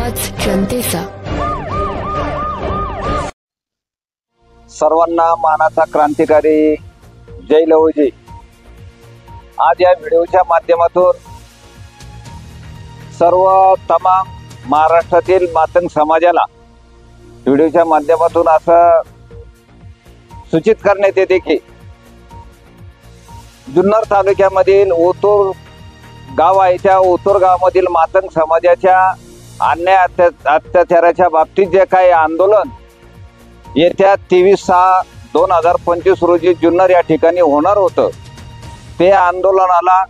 आवाज जनतेचा। सर्वांना मानाचा क्रांतिकारी जय लवजी। आज या व्हिडिओच्या माध्यमातून सर्व तमाम महाराष्ट्रातील मातंग समाजाला व्हिडिओच्या माध्यमातून असं सूचित करण्यात येते की जुन्नर तालुक्यामधील ओतूर गाव आहे, त्या ओतूर गावामधील मातंग समाजाच्या अन्याय अत्याचाराच्या बाबतीत जे काही आंदोलन येत्या 23/6/2025 रोजी जुन्नर या ठिकाणी होणार होतं, ते आंदोलनाला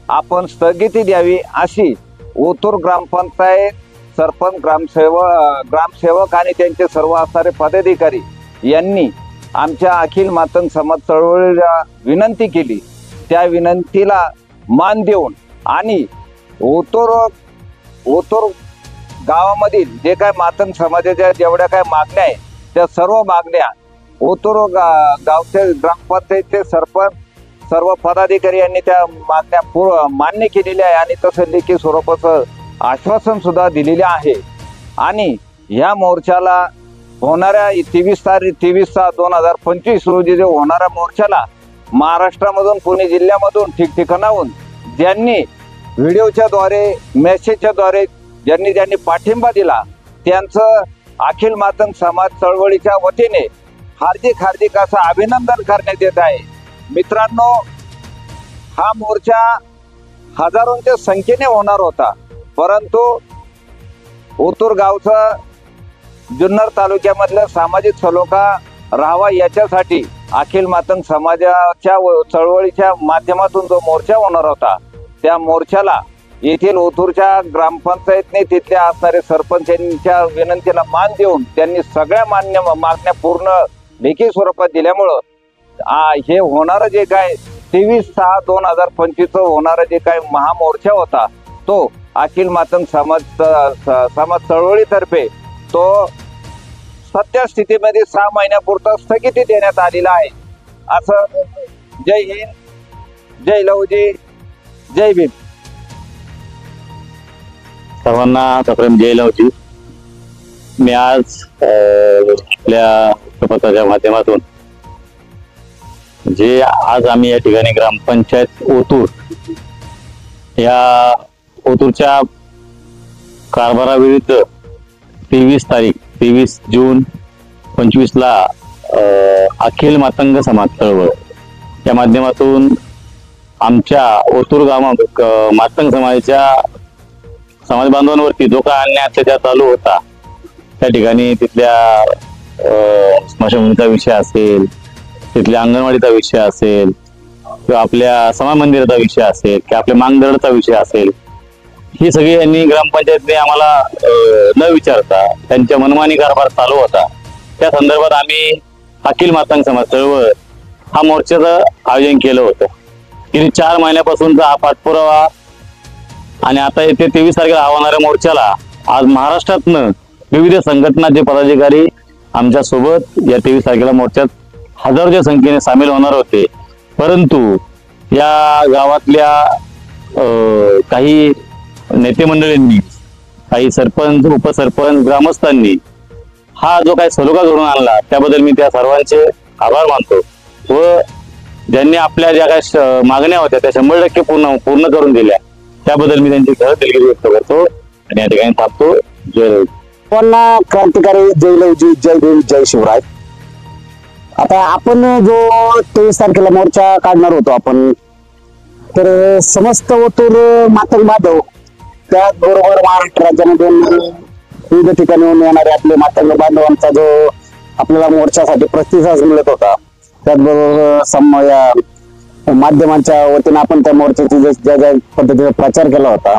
आपण स्थगिती द्यावी अशी ओतूर ग्रामपंचायत सरपंच ग्रामसेवक आणि त्यांचे सर्व असणारे पदाधिकारी यांनी आमच्या अखिल मातंग समाज चळवळीला विनंती केली। त्या विनंतीला मान देऊन आणि ओतूर गावामधील जे काय मातंग समाजाच्या जेवढ्या काय मागण्या आहेत, त्या सर्व मागण्या ओतूर गावचे ग्रामपंचायतचे सरपंच सर्व पदाधिकारी यांनी त्या मागण्या मान्य केलेल्या आहे आणि तसं लेखी स्वरूपाचं आश्वासन सुद्धा दिलेले आहे। आणि या मोर्चाला होणाऱ्या 23/6/2025 रोजी जे होणाऱ्या मोर्चाला महाराष्ट्रामधून पुणे जिल्ह्यामधून ठिकठिकाणाहून ज्यांनी व्हिडिओच्या द्वारे मेसेजच्या द्वारे ज्यांनी पाठिंबा दिला त्यांचं अखिल मातंग समाज चळवळीच्या वतीने हार्दिक असं अभिनंदन करण्यात येत आहे। मित्रांनो, हा मोर्चा हजारोंच्या संख्येने होणार होता, परंतु ओतूर गावचा जुन्नर तालुक्यामधल्या सामाजिक सलोखा राहावा याच्यासाठी अखिल मातंग समाजाच्या चळवळीच्या माध्यमातून जो मोर्चा होणार होता, त्या मोर्चाला येथील ओतूरच्या ग्रामपंचायतने तिथल्या असणारे सरपंच यांच्या विनंतीला मान देऊन त्यांनी सगळ्या मागण्या पूर्ण लेखी स्वरूपात दिल्यामुळं हे होणारं जे काय 23/6/2025 होणारा जे काय महामोर्चा होता, तो अखिल मातंग समाज चळवळीतर्फे तो सद्यस्थितीमध्ये 6 महिन्यापुरता स्थगिती देण्यात आलेला आहे। असं जय हिंद, जय लवजी, जय भीम। सर्वांना तत्प्रम जय लवजी। मी आज आपल्या पत्राच्या माध्यमातून जे आज आम्ही या ठिकाणी ग्रामपंचायत ओतूर या ओतूरच्या कारभाराविरुद्ध 23 जून 25 ला अखिल मातंग समाज चळवळ या माध्यमातून आमच्या ओतूर गावात मातंग समाजाच्या समाज बांधवांवरती जो काय अन्याय अत्याचार चालू होता, त्या ठिकाणी तिथल्या स्मशानभूमीचा विषय असेल, तिथल्या अंगणवाडीचा विषय असेल, किंवा आपल्या समाज मंदिराचा विषय असेल, किंवा आपल्या मांगदरडचा विषय असेल, ही सगळी यांनी ग्रामपंचायतने आम्हाला न विचारता त्यांच्या मनमानी कारभार चालू होता। त्या संदर्भात आम्ही अखिल मातंग समाज चळवळ हा मोर्चाचं आयोजन केलं होतं। गेली 4 महिन्यापासूनचा हा पाठपुरावा आणि आता येथे 23 तारखेला होणाऱ्या मोर्चाला आज महाराष्ट्रातनं विविध संघटनाचे पदाधिकारी आमच्या सोबत या 23 तारखेला मोर्चात हजारोच्या संख्येने सामील होणार होते, परंतु या गावातल्या काही नेते मंडळींनी, काही सरपंच, उपसरपंच, ग्रामस्थांनी हा जो काही सलोखा घडून आणला त्याबद्दल मी त्या सर्वांचे आभार मानतो व ज्यांनी आपल्या ज्या काही मागण्या होत्या त्या 100% पूर्ण करून दिल्या त्याबद्दल मी त्यांची दिलगिरी व्यक्त करतो आणि या ठिकाणी थांबतो। जय लवजी। सर्वांना क्रांतिकारी जय लवजी, जय भीम, जय शिवराय। आता आपण जो 23 तारखेला मोर्चा काढणार होतो आपण, तर समस्त ओतूर मातंग बांधव त्याचबरोबर महाराष्ट्र राज्यामध्ये विविध ठिकाणी येणारे आपले मातंग बांधवांचा जो आपल्याला मोर्चासाठी प्रतिसाद मिळत होता, त्याचबरोबर माध्यमांच्या वतीने आपण त्या मोर्चाची ज्या पद्धतीने प्रचार केला होता,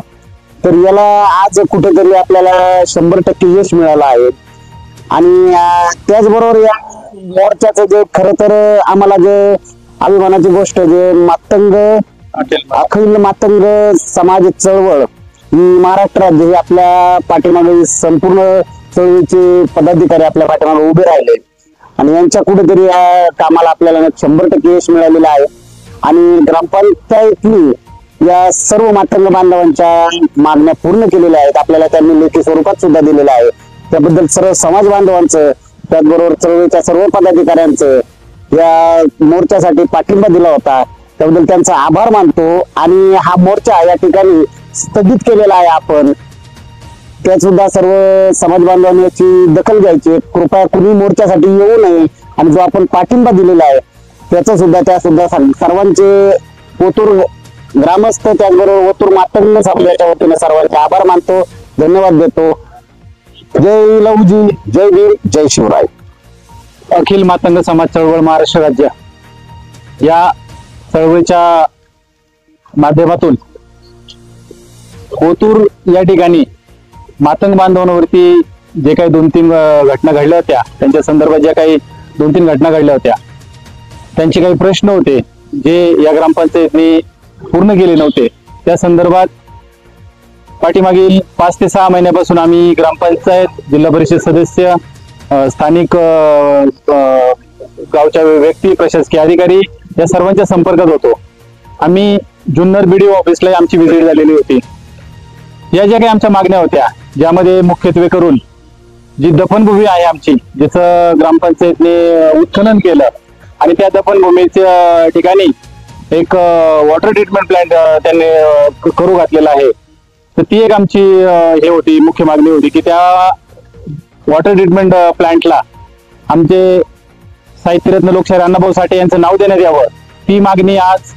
तर याला आज कुठेतरी आपल्याला 100% यश मिळालं आहे। आणि त्याचबरोबर या मोर्चाचं जे खरं तर आम्हाला जे अभिमानाची गोष्ट जे अखिल मातंग समाज चळवळ महाराष्ट्र राज्य हे आपल्या पाठीमागे संपूर्ण चळवळीचे पदाधिकारी आपल्या पाठीमागे उभे राहिले आणि यांच्या कुठेतरी या कामाला आपल्याला 100% यश मिळालेलं आहे। आणि ग्रामपंचायतनी या सर्व मातंग बांधवांच्या मागण्या पूर्ण केलेल्या आहेत. आपल्याला त्यांनी लेखी स्वरूपात सुद्धा दिलेलं आहे. त्याबद्दल सर्व समाज बांधवांचं, त्याचबरोबर चळवळीच्या सर्व पदाधिकाऱ्यांचं या मोर्चासाठी पाठिंबा दिला होता त्याबद्दल त्यांचा आभार मानतो. आणि हा मोर्चा या ठिकाणी स्थगित केलेला आहे आपण, त्यात सुद्धा सर्व समाज बांधवांनी याची दखल घ्यायची. कृपया कुणी मोर्चासाठी येऊ नये आणि जो आपण पाठिंबा दिलेला आहे त्याचा सुद्धा सर्वांचे ओतूर ग्रामस्थ त्याचबरोबर ओतूर मातंग समाजाच्या वतीने सर्वांचे आभार मानतो. धन्यवाद देतो. जय लवजी, जय भीम, जय शिवराय. अखिल मातंग समाज चळवळ महाराष्ट्र राज्य या चळवळीच्या माध्यमातून ओतूर या ठिकाणी मातंग बांधवांवरती जे काही 2-3 घटना घडल्या होत्या, त्यांच्या संदर्भात ज्या काही 2-3 घटना घडल्या होत्या, त्यांचे काही प्रश्न होते जे या ग्रामपंचायतनी पूर्ण केले नव्हते. त्या संदर्भात पाठीमागील 5 ते 6 महिन्यापासून आम्ही ग्रामपंचायत, जिल्हा परिषद सदस्य, स्थानिक गावच्या व्यक्ती, प्रशासकीय अधिकारी या सर्वांच्या संपर्कात होतो. आम्ही जुन्नर BDO ऑफिसला आमची व्हिजिट झालेली होती. या ज्या काही आमच्या मागण्या होत्या, ज्यामध्ये मुख्यत्वे करून जी दफनभूमी आहे आमची, ज्याचं ग्रामपंचायतने उत्खनन केलं आणि त्या दफनभूमीच्या ठिकाणी एक वॉटर ट्रीटमेंट प्लांट त्यांनी करू घातलेला आहे. तर ती एक आमची हे होती, मुख्य मागणी होती की त्या वॉटर ट्रीटमेंट प्लांटला आमचे साहित्यरत्न लोकशाहीर अण्णाभाऊ साठे यांचं नाव देण्यात यावं. ती मागणी आज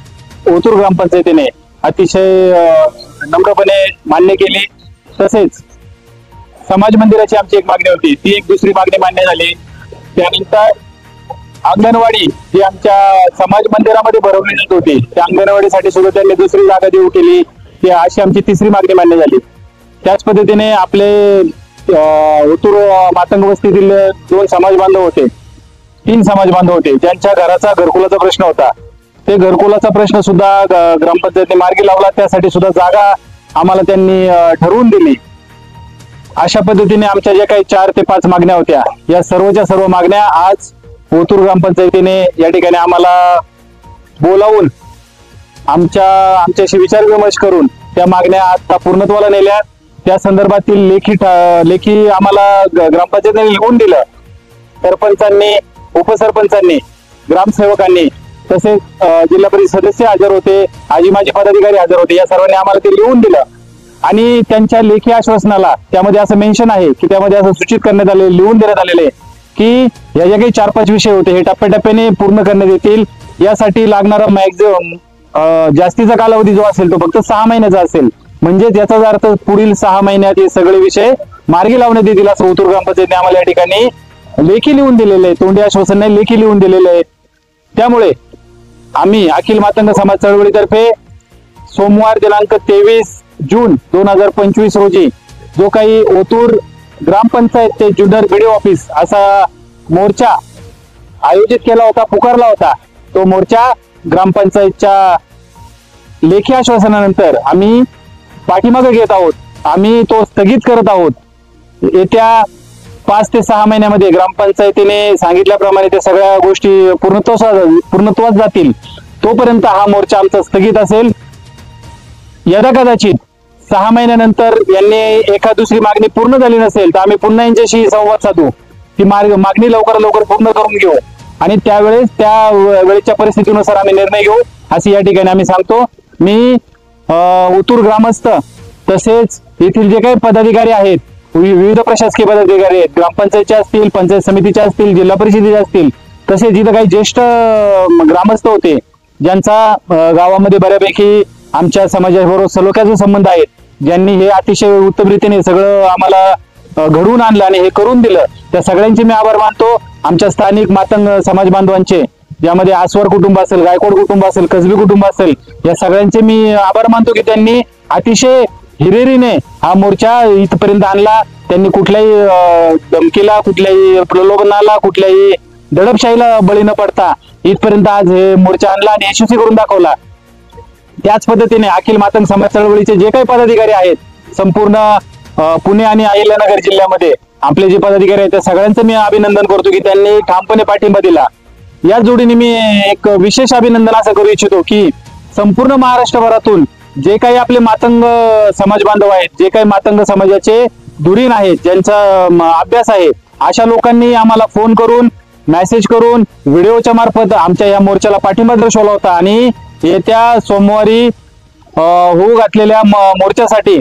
ओतूर ग्रामपंचायतीने अतिशय नम्रपणे मान्य केली. तसेच समाज मंदिराची आमची एक मागणी होती, ती एक दुसरी मागणी मान्य झाली. त्यानंतर अंगणवाडी जी आमच्या समाज मंदिरामध्ये भरवली जात होती, त्या अंगणवाडीसाठी सुद्धा त्यांनी दुसरी जागा देऊ केली. ती अशी आमची तिसरी मागणी मान्य झाली. त्याच पद्धतीने आपले ओतूर मातंग वस्तीतील 2 समाज बांधव होते, 3 समाज बांधव होते, ज्यांच्या घराचा घरकुलाचा प्रश्न होता. ते घरकुलाचा प्रश्न सुद्धा ग्रामपंचायतीने मार्गी लावला. त्यासाठी सुद्धा जागा आम्हाला त्यांनी ठरवून दिली. अशा पद्धतीने आमच्या ज्या काही 4 ते 5 मागण्या होत्या, या सर्वच्या सर्व मागण्या आज ओतूर ग्रामपंचायतीने या ठिकाणी आम्हाला बोलावून आमच्याशी विचारविमर्श करून त्या मागण्या आता पूर्णत्वाला नेल्या. त्या संदर्भातील लेखी आम्हाला ग्रामपंचायतीने लिहून दिलं. सरपंचांनी, उपसरपंचांनी, ग्रामसेवकांनी, तसेच जिल्हा परिषद सदस्य हजर होते, आजी माजी पदाधिकारी हजर होते. या सर्वांनी आम्हाला ते लिहून दिलं आणि त्यांच्या लेखी आश्वासनाला त्यामध्ये असं मेन्शन आहे की त्यामध्ये असं सूचित करण्यात आले, लिहून देण्यात आलेले की या ज्या काही 4-5 विषय होते हे टप्प्याटप्प्याने पूर्ण करण्यात येतील. यासाठी लागणारा मॅक्झिमम जास्तीचा कालावधी जो असेल तो फक्त 6 महिन्याचा असेल. म्हणजे याचा अर्थ पुढील 6 महिन्यात हे सगळे विषय मार्गी लावण्यात येतील असं ओतूर ग्रामपंचायतीने आम्हाला या ठिकाणी लेखी लिहून दिलेले आहे, तोंडी आश्वासन नाही, लेखी लिहून दिलेले आहे. त्यामुळे आम्ही अखिल मातंग समाज चळवळीतर्फे सोमवार दिनांक 23 जून 2025 रोजी जो काही ओतूर ग्रामपंचायत ते जुन्नर BDO ऑफिस असा मोर्चा आयोजित केला होता, पुकारला होता, तो मोर्चा ग्रामपंचायतच्या लेखी आश्वासनानंतर आम्ही पाठीमागे घेत आहोत. आम्ही तो स्थगित करत आहोत. येत्या 5 ते 6 महिन्यामध्ये ग्रामपंचायतीने सांगितल्याप्रमाणे त्या सगळ्या गोष्टी पूर्णत्वास जातील. तोपर्यंत हा मोर्चा आमचा स्थगित असेल. यदा कदाचित 6 महिन्यानंतर यांनी एखाद दुसरी मागणी पूर्ण झाली नसेल तर आम्ही पुन्हा यांच्याशी संवाद साधू, ती मागणी लवकरात लवकर पूर्ण करून घेऊ आणि त्यावेळेस त्या वेळेच्या परिस्थितीनुसार आम्ही निर्णय घेऊ असे या ठिकाणी आम्ही सांगतो. मी ओतूर ग्रामस्थ तसेच येथील जे काही पदाधिकारी आहेत, विविध प्रशासकीय पदाधिकारी आहेत, ग्रामपंचायतचे असतील, पंचायत समितीचे असतील, जिल्हा परिषदेचे असतील, तसेच जिथं काही ज्येष्ठ ग्रामस्थ होते ज्यांचा गावामध्ये बऱ्यापैकी आमच्या समाजाबरोबर सलोख्याचा संबंध आहेत, ज्यांनी हे अतिशय उत्तम रीतीने सगळं आम्हाला घडवून आणलं आणि हे करून दिलं, त्या सगळ्यांचे मी आभार मानतो. आमच्या स्थानिक मातंग समाज बांधवांचे, ज्यामध्ये आस्वार कुटुंब असेल, गायकवाड कुटुंब असेल, कसबी कुटुंब असेल, या सगळ्यांचे मी आभार मानतो की त्यांनी अतिशय हिरिरीने हा मोर्चा इथपर्यंत आणला. त्यांनी कुठल्याही धमकीला, कुठल्याही प्रलोभनाला, कुठल्याही दडपशाहीला बळी न पडता इथपर्यंत आज हे मोर्चा आणला आणि यशस्वी करून दाखवला. त्याच पद्धतीने अखिल मातंग समाज चळवळीचे जे काही पदाधिकारी आहेत, संपूर्ण पुणे आणि अहिल्यानगर जिल्ह्यामध्ये आपले जे पदाधिकारी आहेत त्या सगळ्यांचं मी अभिनंदन करतो की त्यांनी ठामपणे पाठिंबा दिला. या जोडीने मी एक विशेष अभिनंदन असं करू इच्छितो की संपूर्ण महाराष्ट्रभरातून जे काही आपले मातंग समाज बांधव आहेत, जे काही मातंग समाजाचे धुरीण आहेत, ज्यांचा अभ्यास आहे, अशा लोकांनी आम्हाला फोन करून, मेसेज करून, व्हिडिओच्या मार्फत आमच्या या मोर्चाला पाठिंबा दर्शवला होता आणि येत्या सोमवारी होऊ घातलेल्या मोर्चासाठी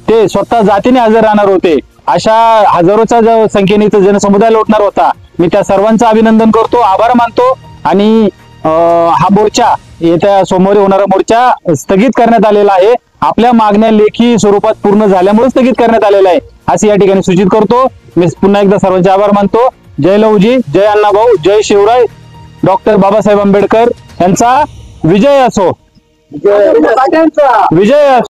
ते स्वतः जातीने हजर राहणार होते. अशा हजारोच्या संख्येने इथं जनसमुदाय लोटणार होता. मी त्या सर्वांचं अभिनंदन करतो, आभार मानतो आणि हा मोर्चा येत्या सोमवारी होणारा मोर्चा स्थगित करण्यात आलेला आहे. आपल्या मागण्या लेखी स्वरूपात पूर्ण झाल्यामुळे स्थगित करण्यात आलेला आहे असे या ठिकाणी सूचित करतो. मी पुन्हा एकदा सर्वांचे आभार मानतो. जय लवजी, जय अण्णाभाऊ, जय शिवराय. डॉक्टर बाबासाहेब आंबेडकर यांचा विजय असो. विजय असो.